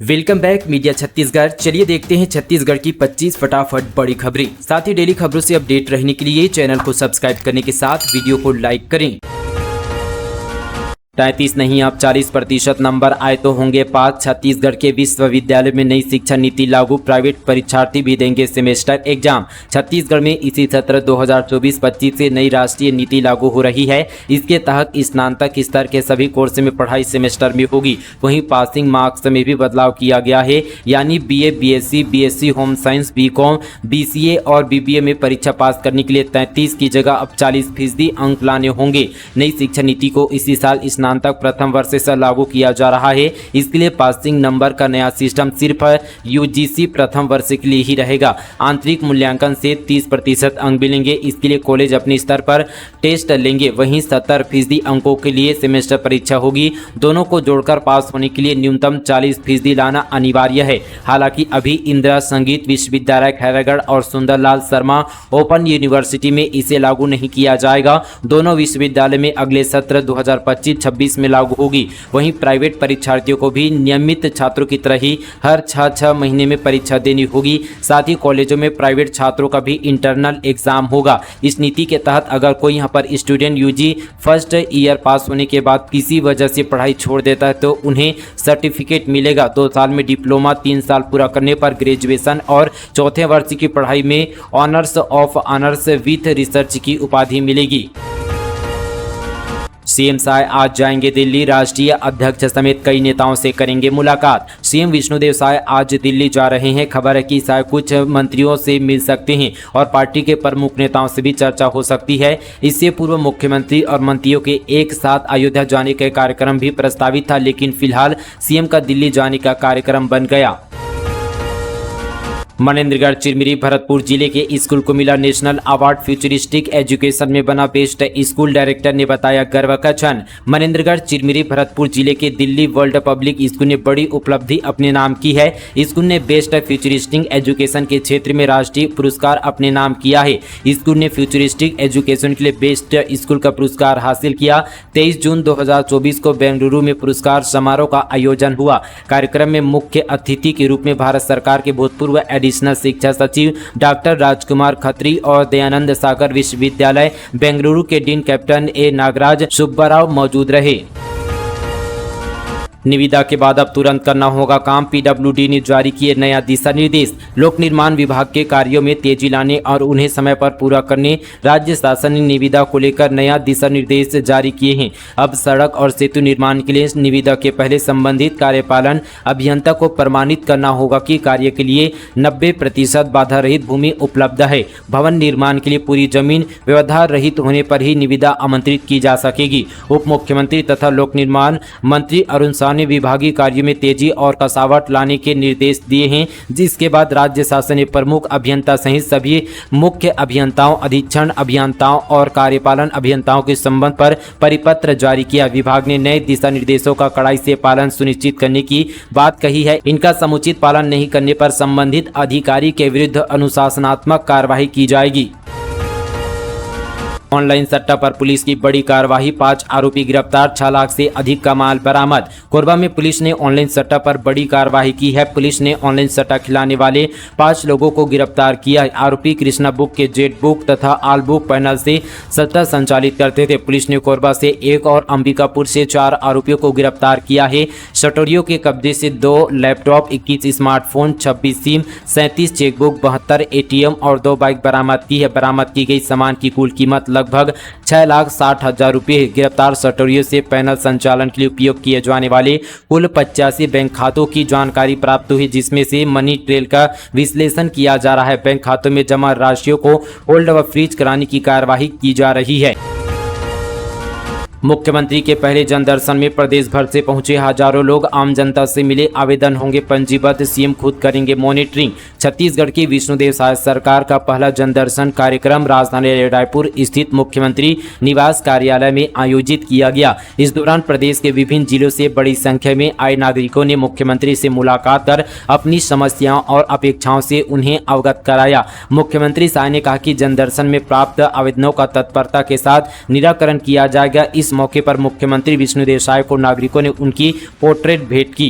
Welcome back media Chhattisgarh. चलिए देखते हैं छत्तीसगढ़ की 25 फटाफट बड़ी खबरें। साथ ही डेली खबरों से अपडेट रहने के लिए चैनल को सब्सक्राइब करने के साथ वीडियो को लाइक करें। 33 नहीं अब 40% नंबर आए तो होंगे पास। छत्तीसगढ़ के विश्वविद्यालय में नई शिक्षा नीति लागू, प्राइवेट परीक्षार्थी भी देंगे सेमेस्टर एग्जाम। छत्तीसगढ़ में इसी सत्र 2024-25 से नई राष्ट्रीय नीति लागू हो रही है। इसके तहत स्नातक स्तर के सभी कोर्स में पढ़ाई सेमेस्टर में होगी। वहीं पासिंग मार्क्स में भी बदलाव किया गया है, यानी BA, BSc, BSc home science, BCom, BCA और BBA में परीक्षा पास करने के लिए 33 की जगह अब 40% अंक लाने होंगे। नई शिक्षा नीति को इसी साल स्नातक प्रथम वर्ष से लागू किया जा रहा है। इसके लिए पासिंग नंबर का नया सिस्टम सिर्फ UGC प्रथम वर्ष के लिए ही रहेगा। आंतरिक मूल्यांकन से 30% अंक मिलेंगे। इसके लिए कॉलेज अपने स्तर पर टेस्ट लेंगे। वहीं 70% अंकों के लिए सेमेस्टर परीक्षा होगी। दोनों को जोड़कर पास होने के लिए न्यूनतम 40% लाना अनिवार्य है। हालांकि अभी इंदिरा संगीत विश्वविद्यालय खैरागढ़ और सुंदरलाल शर्मा ओपन यूनिवर्सिटी में इसे लागू नहीं किया जाएगा। दोनों विश्वविद्यालय में अगले सत्र 2025-26 में लागू होगी। वहीं प्राइवेट परीक्षार्थियों को भी नियमित छात्रों की तरह ही हर 6 महीने में परीक्षा देनी होगी। साथ ही कॉलेजों में प्राइवेट छात्रों का भी इंटरनल एग्जाम होगा। इस नीति के तहत अगर कोई यहाँ पर स्टूडेंट UG फर्स्ट ईयर पास होने के बाद किसी वजह से पढ़ाई छोड़ देता है तो उन्हें सर्टिफिकेट मिलेगा। 2 साल में डिप्लोमा, 3 साल पूरा करने पर ग्रेजुएशन और चौथे वर्ष की पढ़ाई में honours of honours with research की उपाधि मिलेगी। CM साय आज जाएंगे दिल्ली। राष्ट्रीय अध्यक्ष समेत कई नेताओं से करेंगे मुलाकात। CM विष्णुदेव साय आज दिल्ली जा रहे हैं। खबर है कि साय कुछ मंत्रियों से मिल सकते हैं और पार्टी के प्रमुख नेताओं से भी चर्चा हो सकती है। इससे पूर्व मुख्यमंत्री और मंत्रियों के एक साथ अयोध्या जाने का कार्यक्रम भी प्रस्तावित था, लेकिन फिलहाल CM का दिल्ली जाने का कार्यक्रम बन गया। मनेन्द्रगढ़ चिरमिरी भरतपुर जिले के स्कूल को मिला नेशनल अवार्ड। फ्यूचरिस्टिक एजुकेशन में बना बेस्ट स्कूल। डायरेक्टर ने बताया गर्व का क्षण। मनेन्द्रगढ़ चिरमिरी भरतपुर जिले के दिल्ली वर्ल्ड पब्लिक स्कूल ने बड़ी उपलब्धि अपने नाम की है। स्कूल ने बेस्ट फ्यूचरिस्टिक एजुकेशन के क्षेत्र में राष्ट्रीय पुरस्कार अपने नाम किया है। स्कूल ने फ्यूचरिस्टिक एजुकेशन के लिए बेस्ट स्कूल का पुरस्कार हासिल किया। 23 जून 2024 को बेंगलुरु में पुरस्कार समारोह का आयोजन हुआ। कार्यक्रम में मुख्य अतिथि के रूप में भारत सरकार के भूतपूर्व एडिशनल शिक्षा सचिव डॉक्टर राजकुमार खत्री और दयानंद सागर विश्वविद्यालय बेंगलुरु के dean captain A Nagaraj Subbarao मौजूद रहे। निविदा के बाद अब तुरंत करना होगा काम। PWD ने जारी किए नया दिशा निर्देश। लोक निर्माण विभाग के कार्यों में तेजी लाने और उन्हें समय पर पूरा करने राज्य शासन ने निविदा को लेकर नया दिशा निर्देश जारी किए हैं। अब सड़क और सेतु निर्माण के लिए निविदा के पहले संबंधित कार्यपालन अभियंता को प्रमाणित करना होगा कि कार्य के लिए 90% बाधा रहित भूमि उपलब्ध है। भवन निर्माण के लिए पूरी जमीन व्यवधान रहित होने पर ही निविदा आमंत्रित की जा सकेगी। उप मुख्यमंत्री तथा लोक निर्माण मंत्री अरुण साह ने विभागीय कार्यों में तेजी और कसावट लाने के निर्देश दिए हैं, जिसके बाद राज्य शासन ने प्रमुख अभियंता सहित सभी मुख्य अभियंताओं, अधीक्षण अभियंताओं और कार्यपालन अभियंताओं के संबंध पर परिपत्र जारी किया। विभाग ने नए दिशा निर्देशों का कड़ाई से पालन सुनिश्चित करने की बात कही है। इनका समुचित पालन नहीं करने पर संबंधित अधिकारी के विरुद्ध अनुशासनात्मक कार्रवाई की जाएगी। ऑनलाइन सट्टा पर पुलिस की बड़ी कार्रवाई। 5 आरोपी गिरफ्तार, 6 लाख से अधिक का माल बरामद। कोरबा में पुलिस ने ऑनलाइन सट्टा पर बड़ी कार्रवाई की है। पुलिस ने ऑनलाइन सट्टा खिलाने वाले 5 लोगों को गिरफ्तार किया है। आरोपी कृष्णा बुक के जेट बुक तथा आल बुक पैनल से सट्टा संचालित करते थे। पुलिस ने कोरबा से 1 और अंबिकापुर से 4 आरोपियों को गिरफ्तार किया है। सटोरियों के कब्जे से 2 laptop, 21 smartphone, 26 SIM, 37 chequebook, 72 ATM और 2 बाइक बरामद की है। बरामद की गई सामान की कुल कीमत लगभग 6,60,000 रुपये है। गिरफ्तार सटोरियों से पैनल संचालन के लिए उपयोग किए जाने वाले कुल 85 बैंक खातों की जानकारी प्राप्त हुई, जिसमें से मनी ट्रेल का विश्लेषण किया जा रहा है। बैंक खातों में जमा राशियों को होल्ड व फ्रीज कराने की कार्यवाही की जा रही है। मुख्यमंत्री के पहले जनदर्शन में प्रदेश भर से पहुंचे हजारों लोग। आम जनता से मिले, आवेदन होंगे पंजीबद्ध। CM खुद करेंगे मॉनिटरिंग। छत्तीसगढ़ की विष्णुदेव साय सरकार का पहला जनदर्शन कार्यक्रम राजधानी रायपुर स्थित मुख्यमंत्री निवास कार्यालय में आयोजित किया गया। इस दौरान प्रदेश के विभिन्न जिलों से बड़ी संख्या में आए नागरिकों ने मुख्यमंत्री से मुलाकात कर अपनी समस्याओं और अपेक्षाओं से उन्हें अवगत कराया। मुख्यमंत्री साय ने कहा कि जनदर्शन में प्राप्त आवेदनों का तत्परता के साथ निराकरण किया जाएगा। इस मौके पर मुख्यमंत्री विष्णुदेव साय को नागरिकों ने उनकी पोर्ट्रेट भेंट की।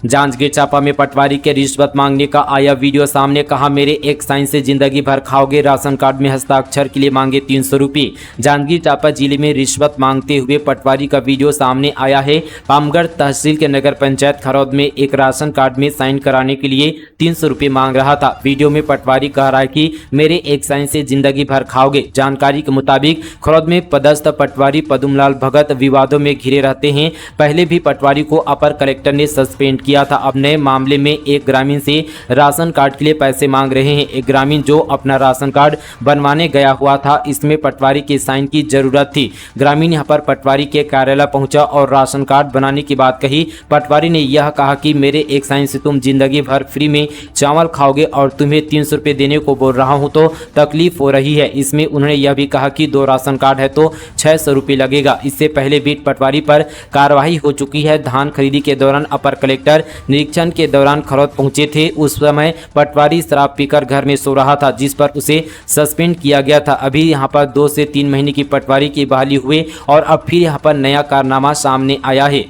जांजगीर चांपा में पटवारी के रिश्वत मांगने का आया वीडियो सामने। कहा, मेरे एक साइन से जिंदगी भर खाओगे, राशन कार्ड में हस्ताक्षर के लिए मांगे 300 रुपये। जांजगीर चांपा जिले में रिश्वत मांगते हुए पटवारी का वीडियो सामने आया है। पामगढ़ तहसील के नगर पंचायत खरौद में एक राशन कार्ड में साइन कराने के लिए 300 रुपये मांग रहा था। वीडियो में पटवारी कह रहा है कि मेरे एक साइन से जिंदगी भर खाओगे। जानकारी के मुताबिक खरौद में पदस्थ पटवारी पदुमलाल भगत विवादों में घिरे रहते हैं। पहले भी पटवारी को अपर कलेक्टर ने सस्पेंड किया था। अब नए मामले में एक ग्रामीण से राशन कार्ड के लिए पैसे मांग रहे हैं। एक ग्रामीण जो अपना राशन कार्ड बनवाने गया हुआ था, इसमें पटवारी के साइन की जरूरत थी। ग्रामीण यहां पर पटवारी के कार्यालय पहुंचा और राशन कार्ड बनाने की बात कही। पटवारी ने यह कहा कि मेरे एक साइन से तुम जिंदगी भर फ्री में चावल खाओगे और तुम्हें 300 रुपये देने को बोल रहा हूं तो तकलीफ हो रही है। इसमें उन्होंने यह भी कहा कि 2 राशन कार्ड है तो 600 रुपये लगेगा। इससे पहले भी पटवारी पर कार्रवाई हो चुकी है। धान खरीदी के दौरान अपर कलेक्टर निरीक्षण के दौरान खरौद पहुंचे थे। उस समय पटवारी शराब पीकर घर में सो रहा था, जिस पर उसे सस्पेंड किया गया था। अभी यहां पर 2 से 3 महीने की पटवारी की बहाली हुए और अब फिर यहां पर नया कारनामा सामने आया है।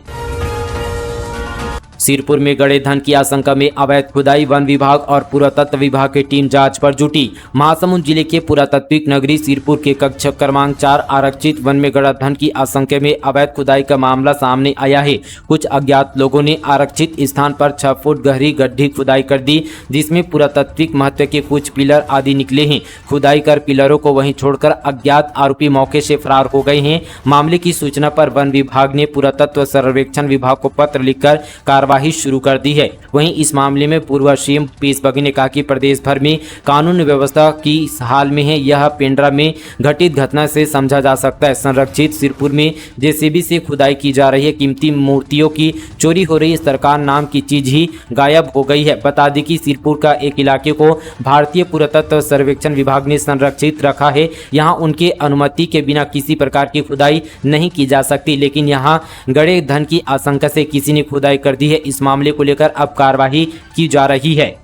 सिरपुर में गड़े धन की आशंका में अवैध खुदाई, वन विभाग और पुरातत्व विभाग की टीम जांच पर जुटी। महासमुंद जिले के पुरातात्विक नगरी सिरपुर के कक्ष क्रमांक 4 आरक्षित वन में गड़ा धन की आशंका में अवैध खुदाई का मामला सामने आया है। कुछ अज्ञात लोगों ने आरक्षित स्थान पर 6 फुट गहरी गड्ढी खुदाई कर दी, जिसमें पुरातात्विक महत्व के कुछ पिलर आदि निकले हैं। खुदाई कर पिलरों को वहीं छोड़कर अज्ञात आरोपी मौके से फरार हो गए हैं। मामले की सूचना पर वन विभाग ने पुरातत्व सर्वेक्षण विभाग को पत्र लिखकर कार्रवाई शुरू कर दी है। वहीं इस मामले में पूर्व सीएम पीएस बघेल ने कहा कि प्रदेश भर में कानून व्यवस्था की हाल में है। यह पेंड्रा में घटित घटना से समझा जा सकता है। संरक्षित सिरपुर में जेसीबी से खुदाई की जा रही है। कीमती मूर्तियों की चोरी हो रही है। सरकार नाम की चीज ही गायब हो गई है। बता दें कि सिरपुर का एक इलाके को भारतीय पुरातत्व सर्वेक्षण विभाग ने संरक्षित रखा है। यहाँ उनके अनुमति के बिना किसी प्रकार की खुदाई नहीं की जा सकती, लेकिन यहाँ गड़े धन की आशंका से किसी ने खुदाई कर दी है। इस मामले को लेकर अब कार्रवाई की जा रही है।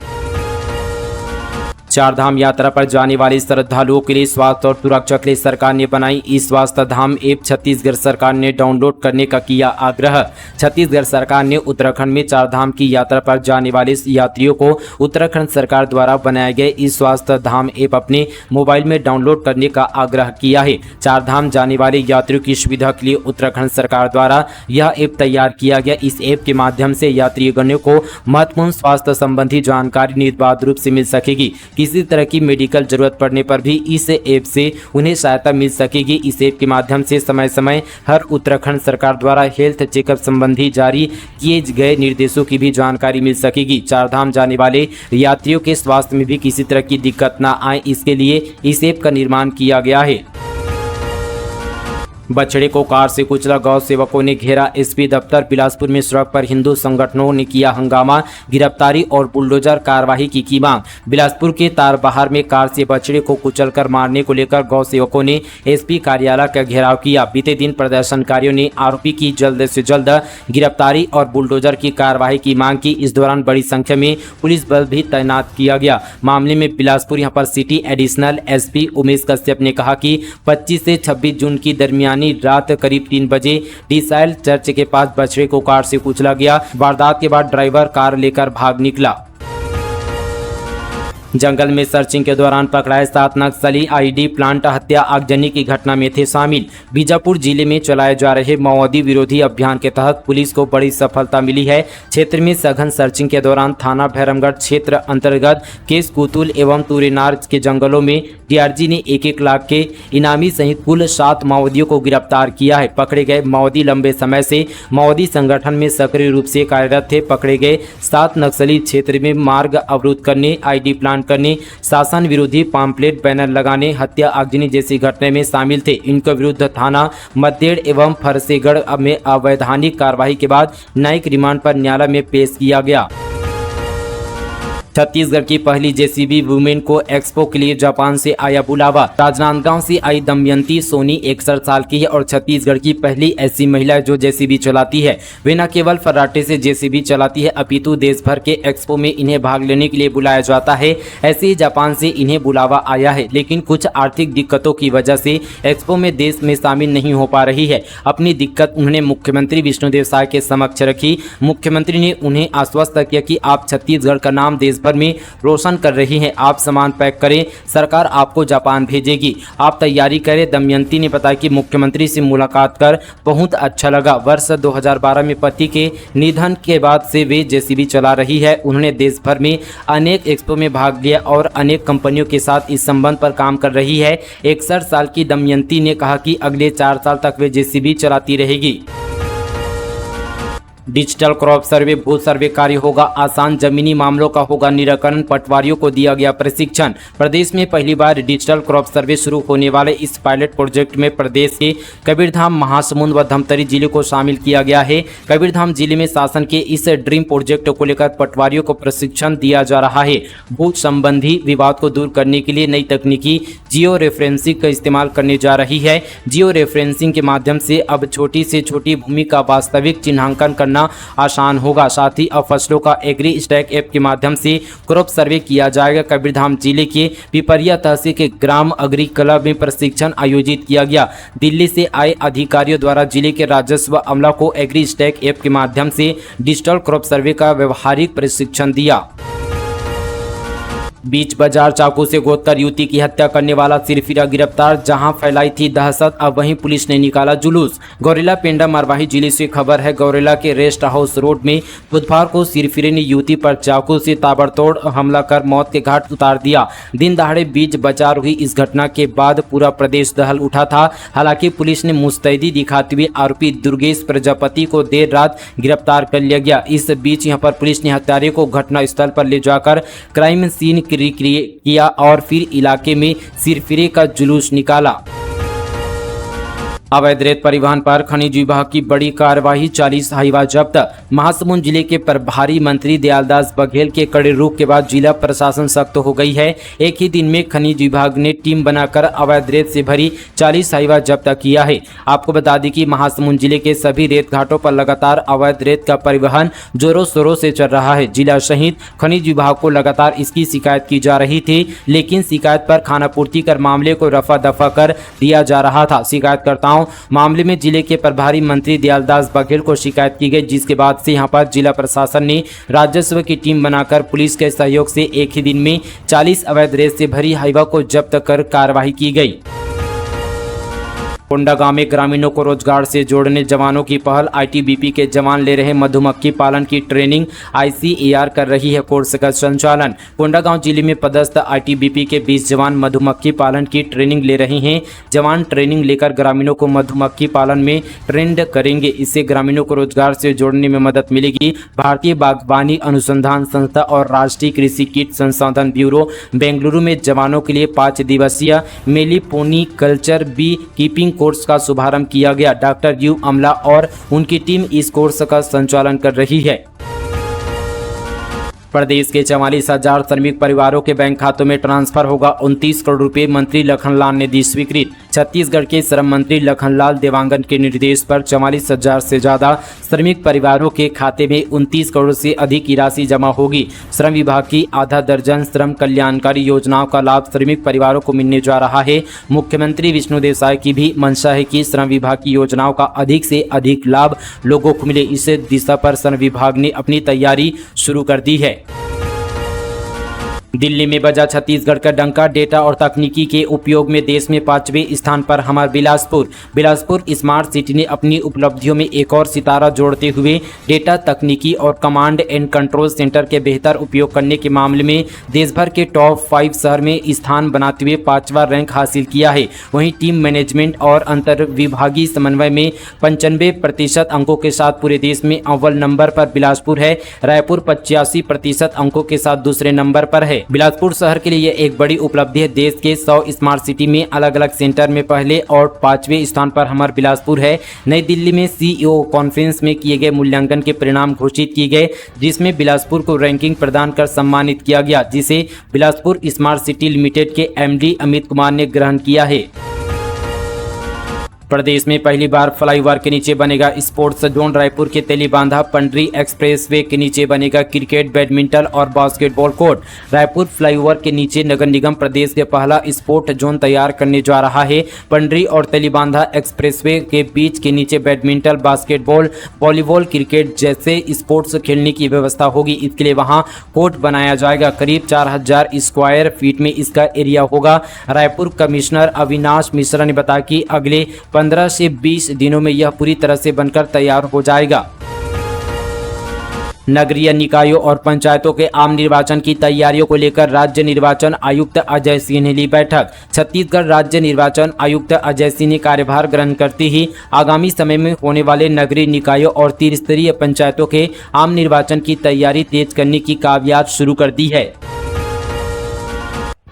चारधाम यात्रा पर जाने वाले श्रद्धालुओं के लिए स्वास्थ्य और सुरक्षा के लिए सरकार ने बनाई ई स्वास्थ्य धाम ऐप। छत्तीसगढ़ सरकार ने डाउनलोड करने का किया आग्रह। छत्तीसगढ़ सरकार ने उत्तराखंड में चारधाम की यात्रा पर जाने वाले यात्रियों को उत्तराखंड सरकार द्वारा बनाए गए ई स्वास्थ्य धाम ऐप अपने मोबाइल में डाउनलोड करने का आग्रह किया है। चारधाम जाने वाले यात्रियों की सुविधा के लिए उत्तराखंड सरकार द्वारा यह ऐप तैयार किया गया। इस ऐप के माध्यम से यात्रीगणों को महत्वपूर्ण स्वास्थ्य संबंधी जानकारी निर्बाध रूप से मिल सकेगी। किसी तरह की मेडिकल जरूरत पड़ने पर भी इस ऐप से उन्हें सहायता मिल सकेगी। इस ऐप के माध्यम से समय समय हर उत्तराखंड सरकार द्वारा हेल्थ चेकअप संबंधी जारी किए गए निर्देशों की भी जानकारी मिल सकेगी। चारधाम जाने वाले यात्रियों के स्वास्थ्य में भी किसी तरह की दिक्कत न आए, इसके लिए इस ऐप का निर्माण किया गया है। बछड़े को कार से कुचला, गौ सेवकों ने घेरा एसपी दफ्तर। बिलासपुर में सड़क पर हिंदू संगठनों ने किया हंगामा, गिरफ्तारी और बुलडोजर कार्रवाई की मांग। बिलासपुर के तारबहार में कार से बछड़े को कुचलकर मारने को लेकर गौ सेवकों ने एसपी कार्यालय का घेराव किया। बीते दिन प्रदर्शनकारियों ने आरोपी की जल्द से जल्द गिरफ्तारी और बुलडोजर की कार्रवाई की मांग की। इस दौरान बड़ी संख्या में पुलिस बल भी तैनात किया गया। मामले में बिलासपुर यहाँ पर city additional SP Umesh Kashyap ने कहा कि 25 से 26 जून की दरमियान रात करीब 3 बजे डिसाइल चर्च के पास बछड़े को कार से कुचला गया। वारदात के बाद ड्राइवर कार लेकर भाग निकला। जंगल में सर्चिंग के दौरान पकड़ाए 7 नक्सली आईडी प्लांट हत्या आगजनी की घटना में थे शामिल। बीजापुर जिले में चलाए जा रहे माओवादी विरोधी अभियान के तहत पुलिस को बड़ी सफलता मिली है। क्षेत्र में सघन सर्चिंग के दौरान थाना भैरमगढ़ क्षेत्र अंतर्गत केस कुतुल एवं तुरेनार के जंगलों में डीआरजी ने 1-1 लाख के इनामी सहित कुल 7 माओवादियों को गिरफ्तार किया है। पकड़े गए माओवादी लंबे समय से माओवादी संगठन में सक्रिय रूप से कार्यरत थे। पकड़े गए 7 नक्सली क्षेत्र में मार्ग अवरुद्ध करने, आईडी प्लांट करने, शासन विरोधी पाम्पलेट बैनर लगाने, हत्या आगजनी जैसी घटना में शामिल थे। इनके विरुद्ध थाना मद्देड़ एवं फरसेगढ़ में अवैधानिक कार्रवाई के बाद न्यायिक रिमांड पर न्यायालय में पेश किया गया। छत्तीसगढ़ की पहली जेसीबी वुमेन को एक्सपो के लिए जापान से आया बुलावा। राजनांदगांव से आई दमयंती सोनी 61 साल की है और छत्तीसगढ़ की पहली ऐसी महिला जो जेसीबी चलाती है। वे न केवल फर्राटे से जेसीबी चलाती है अपितु देश भर के एक्सपो में इन्हें भाग लेने के लिए बुलाया जाता है। ऐसे ही जापान से इन्हें बुलावा आया है, लेकिन कुछ आर्थिक दिक्कतों की वजह से एक्सपो में देश में शामिल नहीं हो पा रही है। अपनी दिक्कत उन्होंने मुख्यमंत्री विष्णुदेव साय के समक्ष रखी। मुख्यमंत्री ने उन्हें आश्वस्त किया कि आप छत्तीसगढ़ का नाम देश भर में रोशन कर रही हैं। आप सामान पैक करें, सरकार आपको जापान भेजेगी, आप तैयारी करें। दमयंती ने बताया कि मुख्यमंत्री से मुलाकात कर बहुत अच्छा लगा। वर्ष 2012 में पति के निधन के बाद से वे जेसीबी चला रही है। उन्होंने देश भर में अनेक एक्सपो में भाग लिया और अनेक कंपनियों के साथ इस संबंध पर काम कर रही है। 61 साल की दमयंती ने कहा कि अगले 4 साल तक वे जेसीबी चलाती रहेगी। डिजिटल क्रॉप सर्वे भू सर्वे कार्य होगा आसान, जमीनी मामलों का होगा निराकरण, पटवारियों को दिया गया प्रशिक्षण। प्रदेश में पहली बार डिजिटल क्रॉप सर्वे शुरू होने वाले इस पायलट प्रोजेक्ट में प्रदेश के कबीरधाम, महासमुंद व धमतरी जिले को शामिल किया गया है। कबीरधाम जिले में शासन के इस ड्रीम प्रोजेक्ट को लेकर पटवारियों को प्रशिक्षण दिया जा रहा है। भू संबंधी विवाद को दूर करने के लिए नई तकनीकी जियो रेफरेंसिंग का इस्तेमाल करने जा रही है। जियो रेफरेंसिंग के माध्यम से अब छोटी से छोटी भूमि का वास्तविक चिन्हांकन करना आसान होगा। साथ ही अब फसलों का एग्री स्टैक ऐप के माध्यम से क्रॉप सर्वे किया जाएगा। कबीरधाम जिले के पिपरिया तहसील के ग्राम अग्री क्लब में प्रशिक्षण आयोजित किया गया। दिल्ली से आए अधिकारियों द्वारा जिले के राजस्व अमला को एग्री स्टैक ऐप के माध्यम से डिजिटल क्रॉप सर्वे का व्यवहारिक प्रशिक्षण दिया। बीच बाजार चाकू से गोदकर युवती की हत्या करने वाला सिरफिरा गिरफ्तार, जहां फैलाई थी दहशत, अब वहीं पुलिस ने निकाला जुलूस। गौरेला पेंडा मरवाही जिले से खबर है। गौरेला के रेस्ट हाउस रोड में बुधवार को सिरफिरे ने युवती पर चाकू से ताबड़तोड़ हमला कर मौत के घाट उतार दिया। दिन दहाड़े बीच बाजार हुई इस घटना के बाद पूरा प्रदेश दहल उठा था। हालांकि पुलिस ने मुस्तैदी दिखाते हुए आरोपी दुर्गेश प्रजापति को देर रात गिरफ्तार कर लिया गया। इस बीच यहां पर पुलिस ने हत्यारे को घटनास्थल पर ले जाकर क्राइम सीन किया और फिर इलाके में सिरफिरे का जुलूस निकाला। अवैध रेत परिवहन पर खनिज विभाग की बड़ी कार्रवाई, 40 हाईवा जब्त। महासमुंद जिले के प्रभारी मंत्री दयालदास बघेल के कड़े रुख के बाद जिला प्रशासन सख्त हो गई है। एक ही दिन में खनिज विभाग ने टीम बनाकर अवैध रेत से भरी 40 हाईवा जब्त किया है। आपको बता दें कि महासमुंद जिले के सभी रेत घाटों पर लगातार अवैध रेत का परिवहन जोरों शोरों से चल रहा है। जिला सहित खनिज विभाग को लगातार इसकी शिकायत की जा रही थी, लेकिन शिकायत पर खानापूर्ति कर मामले को रफा दफा कर दिया जा रहा था। शिकायतकर्ताओं मामले में जिले के प्रभारी मंत्री दयालदास बघेल को शिकायत की गई, जिसके बाद से यहां पर जिला प्रशासन ने राजस्व की टीम बनाकर पुलिस के सहयोग से एक ही दिन में 40 अवैध रेत से भरी हाईवा को जब्त कर कार्रवाई की गई। कोंडागांव में ग्रामीणों को रोजगार से जोड़ने जवानों की पहल, आईटीबीपी के जवान ले रहे मधुमक्खी पालन की ट्रेनिंग, आईसीएआर कर रही है कोर्स का संचालन। कोंडागांव जिले में पदस्थ आईटीबीपी के 20 जवान मधुमक्खी पालन की ट्रेनिंग ले रहे हैं। जवान ट्रेनिंग लेकर ग्रामीणों को मधुमक्खी पालन में ट्रेंड करेंगे। इससे ग्रामीणों को रोजगार से जोड़ने में मदद मिलेगी। भारतीय बागवानी अनुसंधान संस्था और राष्ट्रीय कृषि कीट संशोधन ब्यूरो बेंगलुरु में जवानों के लिए 5 दिवसीय मेलीपोनी कल्चर बी कीपिंग कोर्स का शुभारंभ किया गया। डॉक्टर यू अमला और उनकी टीम इस कोर्स का संचालन कर रही है। प्रदेश के 44,000 श्रमिक परिवारों के बैंक खातों में ट्रांसफर होगा 29 करोड़ रुपए, मंत्री लखनलाल ने दी स्वीकृति। छत्तीसगढ़ के श्रम मंत्री लखनलाल देवांगन के निर्देश पर 44,000 से ज्यादा श्रमिक परिवारों के खाते में 29 करोड़ से अधिक की राशि जमा होगी। श्रम विभाग की आधा दर्जन श्रम कल्याणकारी योजनाओं का लाभ श्रमिक परिवारों को मिलने जा रहा है। मुख्यमंत्री विष्णुदेव साय की भी मंशा है कि श्रम विभाग की योजनाओं का अधिक से अधिक लाभ लोगों को मिले। इस दिशा पर श्रम विभाग ने अपनी तैयारी शुरू कर दी है। दिल्ली में बजा छत्तीसगढ़ का डंका, डेटा और तकनीकी के उपयोग में देश में 5वें स्थान पर हमारा बिलासपुर स्मार्ट सिटी ने अपनी उपलब्धियों में एक और सितारा जोड़ते हुए डेटा तकनीकी और कमांड एंड कंट्रोल सेंटर के बेहतर उपयोग करने के मामले में देश भर के टॉप 5 शहर में स्थान बनाते हुए 5वां रैंक हासिल किया है। वहीं टीम मैनेजमेंट और अंतर विभागीय समन्वय में 95% अंकों के साथ पूरे देश में अव्वल नंबर पर बिलासपुर है। रायपुर 85% अंकों के साथ दूसरे नंबर पर है। है। बिलासपुर शहर के लिए एक बड़ी उपलब्धि है। देश के 100 स्मार्ट सिटी में अलग अलग सेंटर में पहले और 5वें स्थान पर हमारा बिलासपुर है। नई दिल्ली में CEO कॉन्फ्रेंस में किए गए मूल्यांकन के परिणाम घोषित किए गए, जिसमें बिलासपुर को रैंकिंग प्रदान कर सम्मानित किया गया, जिसे बिलासपुर स्मार्ट सिटी लिमिटेड के MD अमित कुमार ने ग्रहण किया है। प्रदेश में पहली बार फ्लाईओवर के नीचे बनेगा स्पोर्ट्स जोन। रायपुर के तेलीबांधा पंडरी एक्सप्रेसवे के नीचे बनेगा क्रिकेट, बैडमिंटन और बास्केटबॉल कोर्ट। रायपुर फ्लाईओवर के नीचे नगर निगम प्रदेश के पहला स्पोर्ट जोन तैयार करने जा रहा है। पंडरी और तेलीबांधा एक्सप्रेसवे के बीच के नीचे बैडमिंटन, बास्केटबॉल, वॉलीबॉल, क्रिकेट जैसे स्पोर्ट्स खेलने की व्यवस्था होगी। इसके लिए वहां कोर्ट बनाया जाएगा। करीब 4000 स्क्वायर फीट में इसका एरिया होगा। रायपुर कमिश्नर अविनाश मिश्रा ने बताया कि अगले 15 से 20 दिनों में यह पूरी तरह से बनकर तैयार हो जाएगा। नगरीय निकायों और पंचायतों के आम निर्वाचन की तैयारियों को लेकर राज्य निर्वाचन आयुक्त अजय सिंह ने ली बैठक। छत्तीसगढ़ राज्य निर्वाचन आयुक्त अजय सिंह ने कार्यभार ग्रहण करते ही आगामी समय में होने वाले नगरीय निकायों और त्रिस्तरीय पंचायतों के आम निर्वाचन की तैयारी तेज करने की कावियात शुरू कर दी है।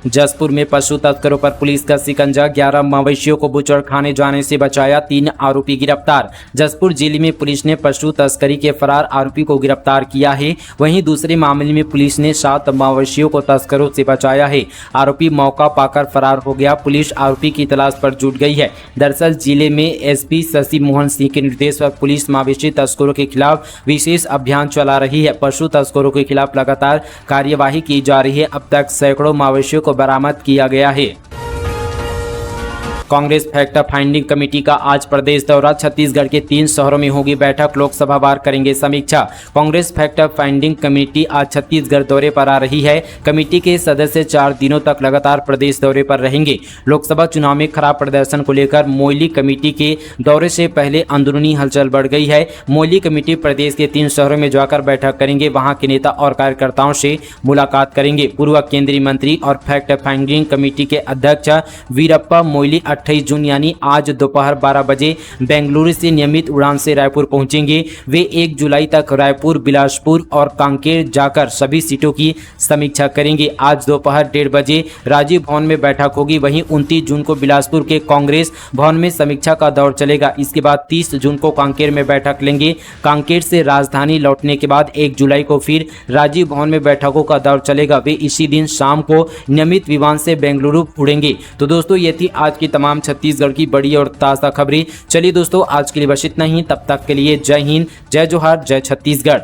जसपुर में पशु तस्करों पर पुलिस का शिकंजा। 11 मवेशियों को बूचड़खाने जाने से बचाया, 3 आरोपी गिरफ्तार। जसपुर जिले में पुलिस ने पशु तस्करी के फरार आरोपी को गिरफ्तार किया है। वहीं दूसरे मामले में पुलिस ने 7 मवेशियों को तस्करों से बचाया है। आरोपी मौका पाकर फरार हो गया। पुलिस आरोपी की तलाश पर जुट गई है। दरअसल जिले में SP शशि मोहन सिंह के निर्देश पर पुलिस मवेशी तस्करों के खिलाफ विशेष अभियान चला रही है। पशु तस्करों के खिलाफ लगातार कार्यवाही की जा रही है। अब तक सैकड़ों मवेशियों को बरामद किया गया है। कांग्रेस फैक्ट फाइंडिंग कमेटी का आज प्रदेश दौरा। छत्तीसगढ़ के 3 शहरों में होगी बैठक। लोकसभा वार करेंगे समीक्षा। कांग्रेस फैक्ट फाइंडिंग कमेटी आज छत्तीसगढ़ दौरे पर आ रही है। कमेटी के सदस्य 4 दिनों तक लगातार प्रदेश दौरे पर रहेंगे। लोकसभा चुनाव में खराब प्रदर्शन को लेकर मोयली कमेटी के दौरे से पहले अंदरूनी हलचल बढ़ गई है। मोयली कमेटी प्रदेश के 3 शहरों में जाकर बैठक करेंगे। वहां के नेता और कार्यकर्ताओं से मुलाकात करेंगे। पूर्व केंद्रीय मंत्री और फैक्ट फाइंडिंग कमेटी के अध्यक्ष वीरप्पा मोयली 28 जून यानी आज दोपहर 12 बजे बेंगलुरु से नियमित उड़ान से रायपुर पहुंचेंगे। वे 1 जुलाई तक रायपुर, बिलासपुर और कांकेर जाकर सभी सीटों की समीक्षा करेंगे। आज दोपहर 1:30 बजे राजीव भवन में बैठक होगी। वहीं 29 जून को बिलासपुर के कांग्रेस भवन में समीक्षा का दौर चलेगा। इसके बाद 30 जून को कांकेर में बैठक लेंगे। कांकेर से राजधानी लौटने के बाद 1 जुलाई को फिर राजीव भवन में बैठकों का दौर चलेगा। वे इसी दिन शाम को नियमित विमान से बेंगलुरु उड़ेंगे। तो दोस्तों ये थी आज की तमाम छत्तीसगढ़ की बड़ी और ताज़ा खबरें। चलिए दोस्तों आज के लिए बस इतना ही। तब तक के लिए जय हिंद, जय जोहार, जय छत्तीसगढ़।